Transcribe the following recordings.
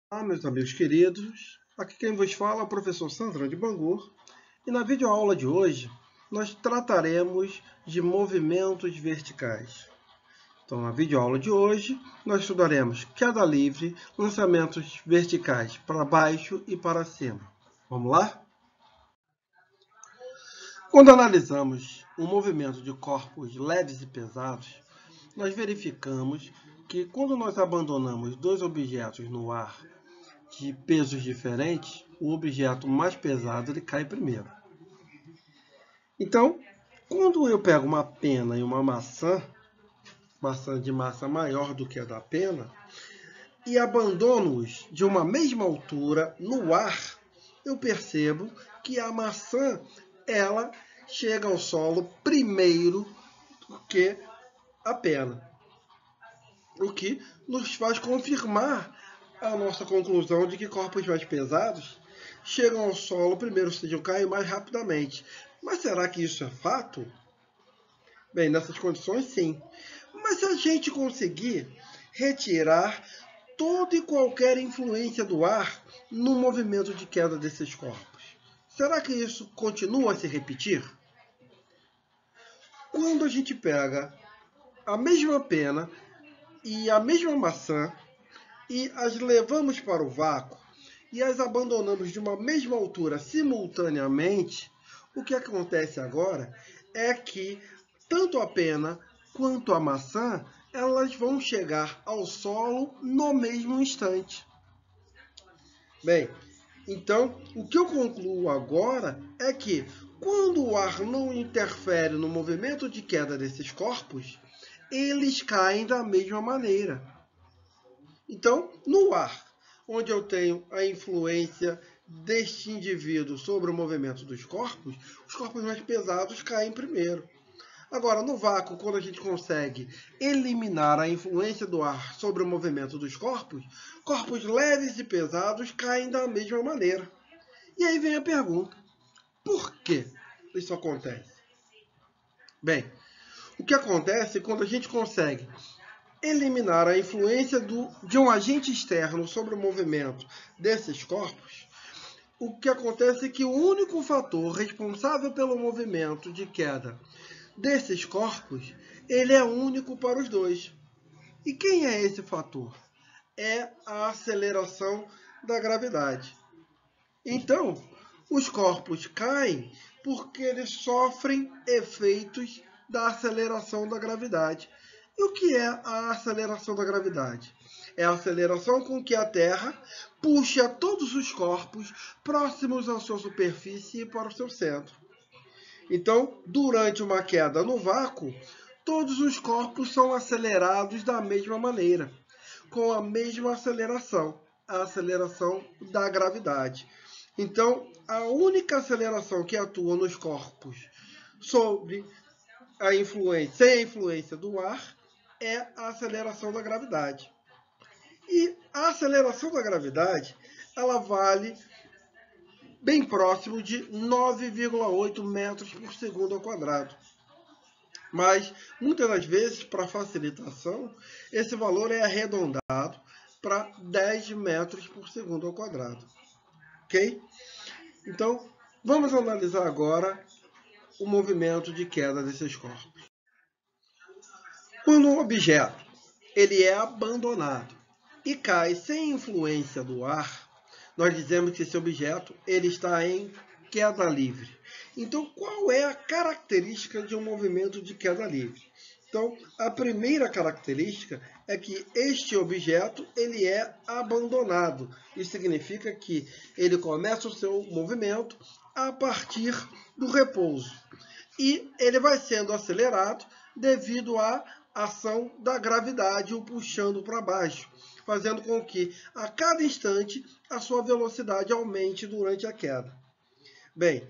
Olá, meus amigos queridos. Aqui quem vos fala é o professor Sandrão de Bangur. E na videoaula de hoje, nós trataremos de movimentos verticais. Então, na videoaula de hoje, nós estudaremos queda livre, lançamentos verticais para baixo e para cima. Vamos lá? Quando analisamos o movimento de corpos leves e pesados, nós verificamos que quando nós abandonamos dois objetos no ar de pesos diferentes, o objeto mais pesado ele cai primeiro. Então, quando eu pego uma pena e uma maçã de massa maior do que a da pena, e abandono-os de uma mesma altura no ar, eu percebo que a maçã ela chega ao solo primeiro do que a pena, o que nos faz confirmar a nossa conclusão de que corpos mais pesados chegam ao solo primeiro, ou seja, caem mais rapidamente. Mas será que isso é fato? Bem, nessas condições, sim. Mas se a gente conseguir retirar toda e qualquer influência do ar no movimento de queda desses corpos, será que isso continua a se repetir? Quando a gente pega a mesma pena e a mesma maçã e as levamos para o vácuo e as abandonamos de uma mesma altura simultaneamente, o que acontece agora é que tanto a pena quanto a maçã elas vão chegar ao solo no mesmo instante. Bem, então o que eu concluo agora é que quando o ar não interfere no movimento de queda desses corpos, eles caem da mesma maneira. Então, no ar, onde eu tenho a influência deste indivíduo sobre o movimento dos corpos, os corpos mais pesados caem primeiro. Agora, no vácuo, quando a gente consegue eliminar a influência do ar sobre o movimento dos corpos, corpos leves e pesados caem da mesma maneira. E aí vem a pergunta: por que isso acontece? Bem, o que acontece quando a gente consegue eliminar a influência de um agente externo sobre o movimento desses corpos, o que acontece é que o único fator responsável pelo movimento de queda desses corpos, ele é único para os dois. E quem é esse fator? É a aceleração da gravidade. Então, os corpos caem porque eles sofrem efeitos da aceleração da gravidade. E o que é a aceleração da gravidade? É a aceleração com que a Terra puxa todos os corpos próximos à sua superfície e para o seu centro. Então, durante uma queda no vácuo, todos os corpos são acelerados da mesma maneira, com a mesma aceleração, a aceleração da gravidade. Então, a única aceleração que atua nos corpos sobre sem a influência do ar é a aceleração da gravidade. E a aceleração da gravidade, ela vale bem próximo de 9,8 metros por segundo ao quadrado. Mas, muitas das vezes, para facilitação, esse valor é arredondado para 10 metros por segundo ao quadrado. Ok? Então, vamos analisar agora o movimento de queda desses corpos. Quando um objeto ele é abandonado e cai sem influência do ar, nós dizemos que esse objeto ele está em queda livre. Então, qual é a característica de um movimento de queda livre? Então, a primeira característica é que este objeto ele é abandonado. Isso significa que ele começa o seu movimento a partir do repouso. E ele vai sendo acelerado devido à ação da gravidade o puxando para baixo, fazendo com que a cada instante a sua velocidade aumente durante a queda. Bem,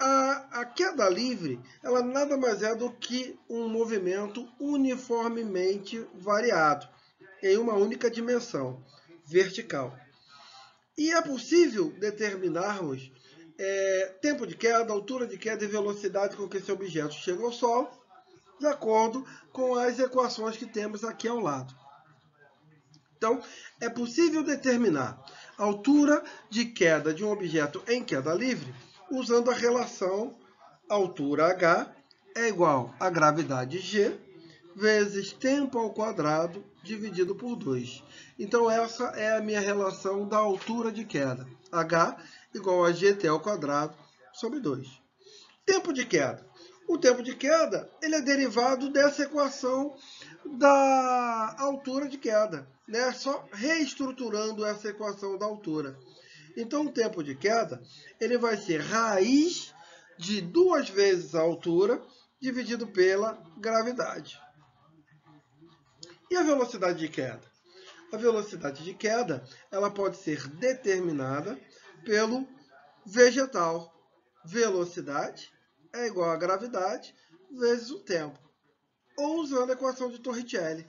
a queda livre, ela nada mais é do que um movimento uniformemente variado, em uma única dimensão, vertical. E é possível determinarmos tempo de queda, altura de queda e velocidade com que esse objeto chega ao solo, de acordo com as equações que temos aqui ao lado. Então, é possível determinar a altura de queda de um objeto em queda livre usando a relação altura h é igual a gravidade g vezes tempo ao quadrado dividido por 2. Então, essa é a minha relação da altura de queda. H igual a gt ao quadrado sobre 2. Tempo de queda. O tempo de queda ele é derivado dessa equação da altura de queda, né? Só reestruturando essa equação da altura. Então, o tempo de queda ele vai ser raiz de 2 vezes a altura dividido pela gravidade. E a velocidade de queda? A velocidade de queda ela pode ser determinada pelo vegetal. Velocidade é igual a gravidade vezes o tempo. Ou usando a equação de Torricelli.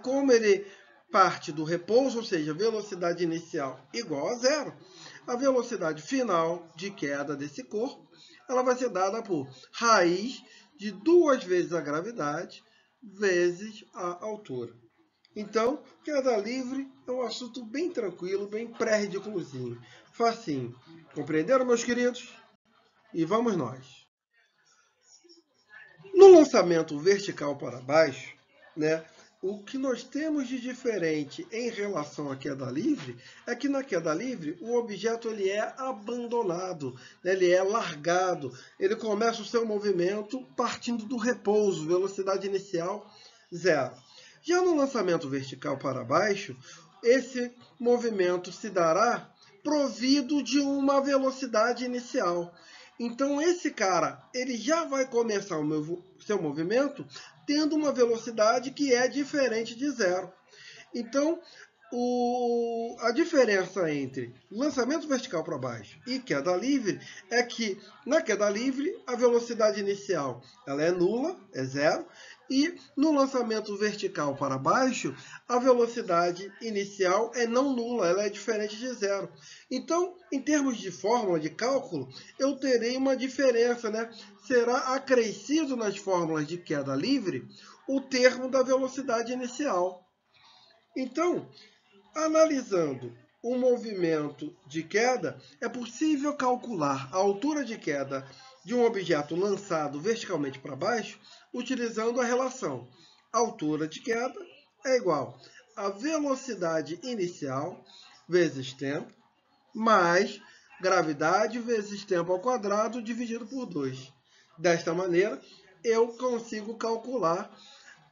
Como ele parte do repouso, ou seja, velocidade inicial igual a zero, a velocidade final de queda desse corpo ela vai ser dada por raiz de 2 vezes a gravidade vezes a altura. Então, queda livre é um assunto bem tranquilo, bem pré-ridículozinho. Facinho. Compreenderam, meus queridos? E vamos nós. No lançamento vertical para baixo, o que nós temos de diferente em relação à queda livre é que na queda livre o objeto ele é abandonado, ele é largado, ele começa o seu movimento partindo do repouso, velocidade inicial zero. Já no lançamento vertical para baixo, esse movimento se dará provido de uma velocidade inicial. Então, esse cara ele já vai começar o seu movimento tendo uma velocidade que é diferente de zero. Então, a diferença entre lançamento vertical para baixo e queda livre é que na queda livre a velocidade inicial ela é nula, é zero, e no lançamento vertical para baixo a velocidade inicial é não nula, ela é diferente de zero. Então, em termos de fórmula de cálculo, eu terei uma diferença, Será acrescido nas fórmulas de queda livre o termo da velocidade inicial. Então, analisando o movimento de queda, é possível calcular a altura de queda de um objeto lançado verticalmente para baixo utilizando a relação altura de queda é igual a velocidade inicial vezes tempo mais gravidade vezes tempo ao quadrado dividido por 2. Desta maneira, eu consigo calcular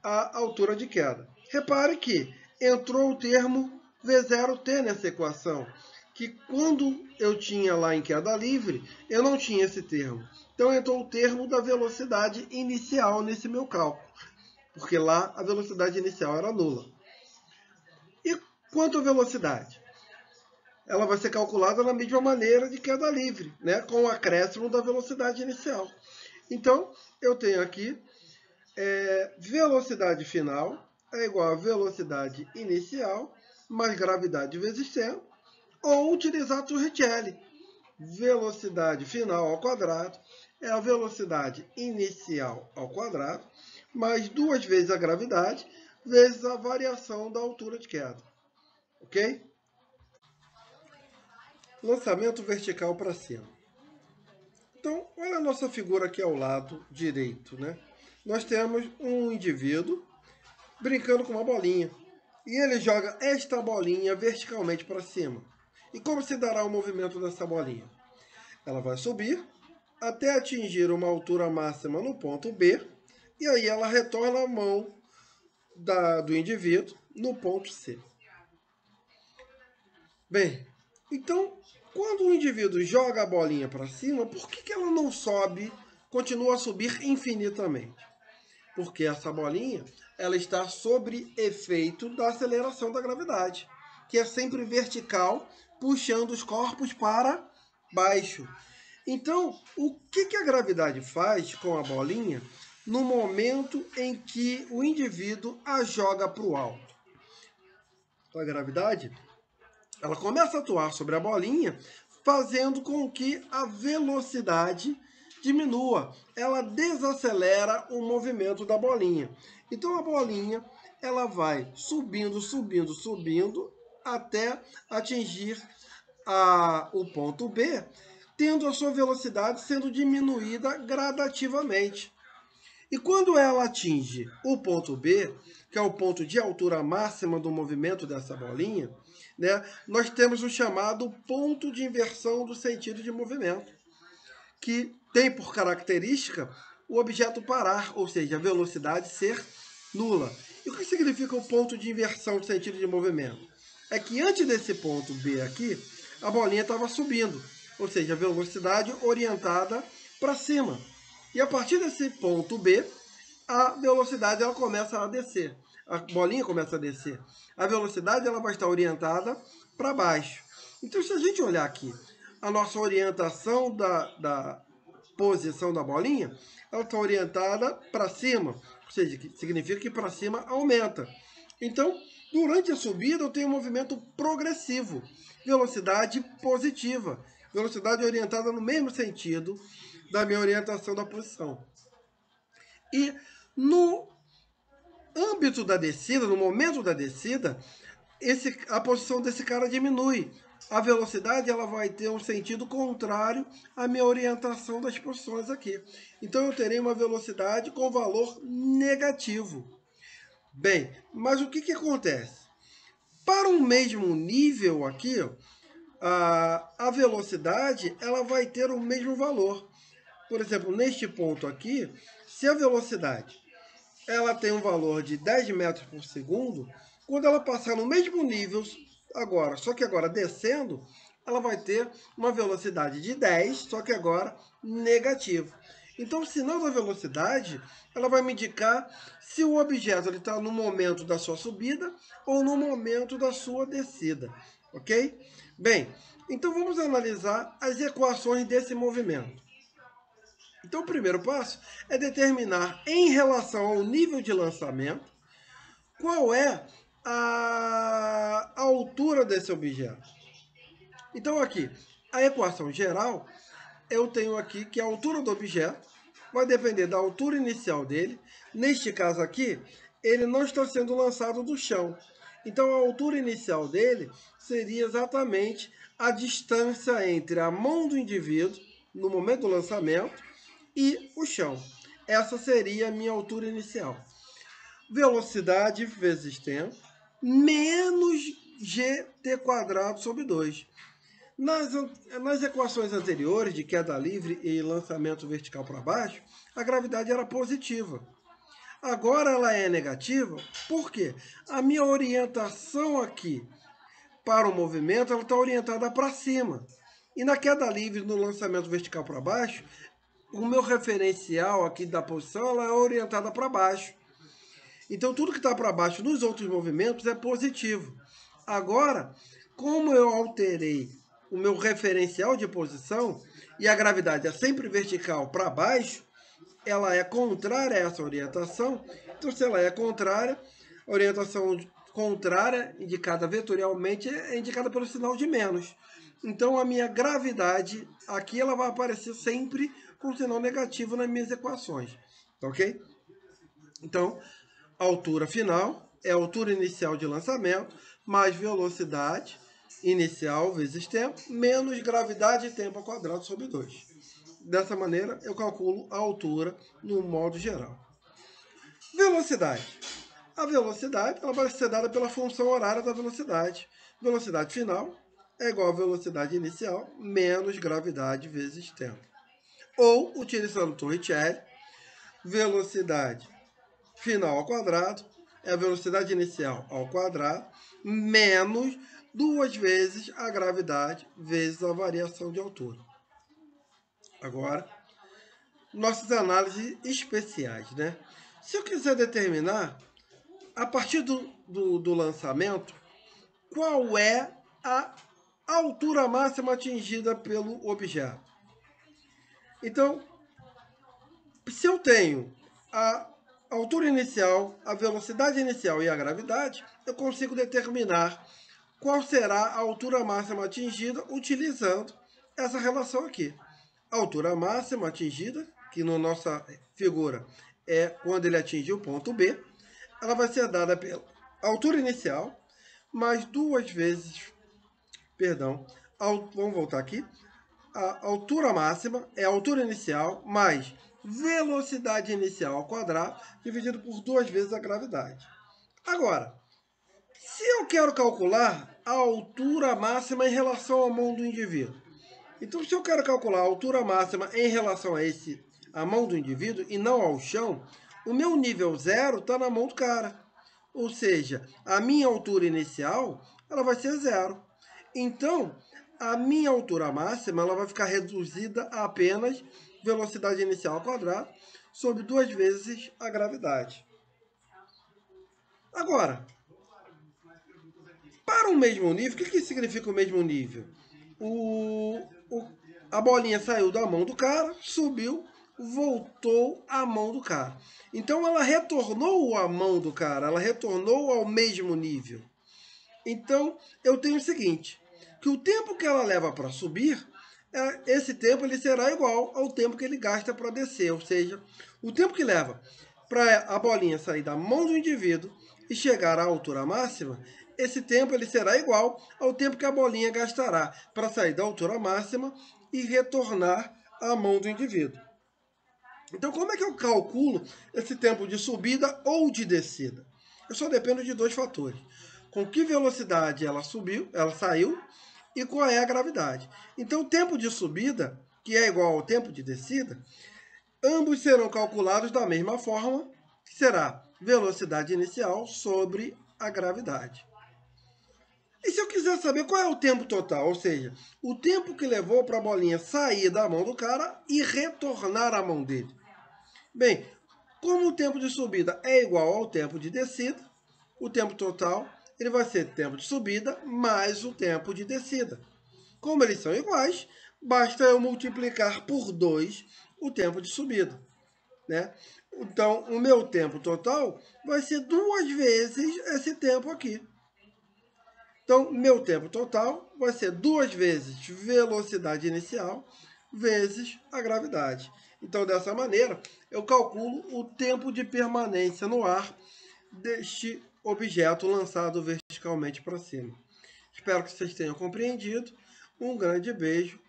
a altura de queda. Repare que entrou o termo V0T nessa equação, que quando eu tinha lá em queda livre, eu não tinha esse termo. Então entrou o termo da velocidade inicial nesse meu cálculo, porque lá a velocidade inicial era nula. E quanto à velocidade? Ela vai ser calculada da mesma maneira de queda livre, com o acréscimo da velocidade inicial. Então, eu tenho aqui velocidade final é igual a velocidade inicial mais gravidade vezes tempo, ou utilizar Torricelli. Velocidade final ao quadrado é a velocidade inicial ao quadrado, mais 2 vezes a gravidade, vezes a variação da altura de queda. Ok? Lançamento vertical para cima. Então, olha a nossa figura aqui ao lado direito, Nós temos um indivíduo brincando com uma bolinha. E ele joga esta bolinha verticalmente para cima. E como se dará o movimento dessa bolinha? Ela vai subir até atingir uma altura máxima no ponto B, e aí ela retorna a mão do indivíduo no ponto C. Bem, então, quando o indivíduo joga a bolinha para cima, por que ela não sobe, continua a subir infinitamente? Porque essa bolinha ela está sob efeito da aceleração da gravidade, que é sempre vertical, puxando os corpos para baixo. Então, o que a gravidade faz com a bolinha no momento em que o indivíduo a joga para o alto? A gravidade ela começa a atuar sobre a bolinha, fazendo com que a velocidade diminua, ela desacelera o movimento da bolinha. Então a bolinha ela vai subindo, subindo, subindo até atingir o ponto B, tendo a sua velocidade sendo diminuída gradativamente. E quando ela atinge o ponto B, que é o ponto de altura máxima do movimento dessa bolinha, né, nós temos o chamado ponto de inversão do sentido de movimento, que tem por característica o objeto parar, ou seja, a velocidade ser nula. E o que significa o ponto de inversão do sentido de movimento? É que antes desse ponto B aqui, a bolinha estava subindo, ou seja, a velocidade orientada para cima. E a partir desse ponto B, a velocidade ela começa a descer. A bolinha começa a descer. A velocidade ela vai estar orientada para baixo. Então, se a gente olhar aqui, a nossa orientação da posição da bolinha, ela está orientada para cima. Ou seja, que significa que para cima aumenta. Então, durante a subida, eu tenho um movimento progressivo. Velocidade positiva. Velocidade orientada no mesmo sentido da minha orientação da posição. E no âmbito da descida, no momento da descida, a posição desse cara diminui. A velocidade ela vai ter um sentido contrário à minha orientação das posições aqui. Então eu terei uma velocidade com valor negativo. Bem, mas o que acontece? Para um mesmo nível aqui, a velocidade ela vai ter o mesmo valor. Por exemplo, neste ponto aqui, se a velocidade ela tem um valor de 10 metros por segundo, quando ela passar no mesmo nível agora, só que agora descendo, ela vai ter uma velocidade de 10, só que agora negativo. Então, o sinal da velocidade, ela vai me indicar se o objeto está no momento da sua subida ou no momento da sua descida, ok? Bem, então vamos analisar as equações desse movimento. Então, o primeiro passo é determinar, em relação ao nível de lançamento, qual é a altura desse objeto. Então, aqui, a equação geral, eu tenho aqui que a altura do objeto vai depender da altura inicial dele. Neste caso aqui, ele não está sendo lançado do chão. Então, a altura inicial dele seria exatamente a distância entre a mão do indivíduo, no momento do lançamento, e o chão. Essa seria a minha altura inicial. Velocidade vezes tempo, menos gt² sobre 2. Nas equações anteriores de queda livre e lançamento vertical para baixo, a gravidade era positiva. Agora ela é negativa, por quê? A minha orientação aqui para o movimento ela está orientada para cima. E na queda livre, no lançamento vertical para baixo, o meu referencial aqui da posição ela é orientada para baixo. Então, tudo que está para baixo nos outros movimentos é positivo. Agora, como eu alterei o meu referencial de posição e a gravidade é sempre vertical para baixo, ela é contrária a essa orientação. Então, se ela é contrária, a orientação contrária, indicada vetorialmente, é indicada pelo sinal de menos. Então, a minha gravidade aqui ela vai aparecer sempre com sinal negativo nas minhas equações. Ok? Então, a altura final é a altura inicial de lançamento, mais velocidade inicial vezes tempo, menos gravidade e tempo ao quadrado sobre 2. Dessa maneira, eu calculo a altura no modo geral. Velocidade. A velocidade ela vai ser dada pela função horária da velocidade. Velocidade final é igual a velocidade inicial menos gravidade vezes tempo. Ou, utilizando Torricelli, velocidade final ao quadrado é a velocidade inicial ao quadrado menos 2 vezes a gravidade vezes a variação de altura. Agora, nossas análises especiais, né? Se eu quiser determinar, a partir do lançamento, qual é a altura máxima atingida pelo objeto. Então, se eu tenho a altura inicial, a velocidade inicial e a gravidade, eu consigo determinar qual será a altura máxima atingida utilizando essa relação aqui. a altura máxima atingida, que na nossa figura é quando ele atinge o ponto B, ela vai ser dada pela altura inicial mais duas vezes, vamos voltar aqui, a altura máxima é a altura inicial mais velocidade inicial ao quadrado, dividido por duas vezes a gravidade. Agora, se eu quero calcular a altura máxima em relação à mão do indivíduo, então se eu quero calcular a altura máxima em relação a mão do indivíduo e não ao chão, o meu nível zero está na mão do cara. Ou seja, a minha altura inicial ela vai ser zero. Então, a minha altura máxima ela vai ficar reduzida a apenas velocidade inicial ao quadrado sobre duas vezes a gravidade. Agora, para o mesmo nível, o que significa o mesmo nível? A bolinha saiu da mão do cara, subiu, voltou à mão do cara. Então ela retornou à mão do cara, ela retornou ao mesmo nível. Então eu tenho o seguinte, que o tempo que ela leva para subir, esse tempo ele será igual ao tempo que ele gasta para descer. Ou seja, o tempo que leva para a bolinha sair da mão do indivíduo e chegar à altura máxima, esse tempo ele será igual ao tempo que a bolinha gastará para sair da altura máxima e retornar à mão do indivíduo. Então, como é que eu calculo esse tempo de subida ou de descida? Eu só dependo de dois fatores. Com que velocidade ela saiu e qual é a gravidade. Então, o tempo de subida, que é igual ao tempo de descida, ambos serão calculados da mesma forma, que será velocidade inicial sobre a gravidade. E se eu quiser saber qual é o tempo total, ou seja, o tempo que levou para a bolinha sair da mão do cara e retornar à mão dele? Bem, como o tempo de subida é igual ao tempo de descida, o tempo total ele vai ser tempo de subida mais o tempo de descida. Como eles são iguais, basta eu multiplicar por 2 o tempo de subida, né? Então, o meu tempo total vai ser duas vezes esse tempo aqui. Então, meu tempo total vai ser duas vezes velocidade inicial vezes a gravidade. Então, dessa maneira, eu calculo o tempo de permanência no ar deste objeto lançado verticalmente para cima. Espero que vocês tenham compreendido. Um grande beijo.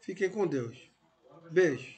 Fiquem com Deus. Beijo.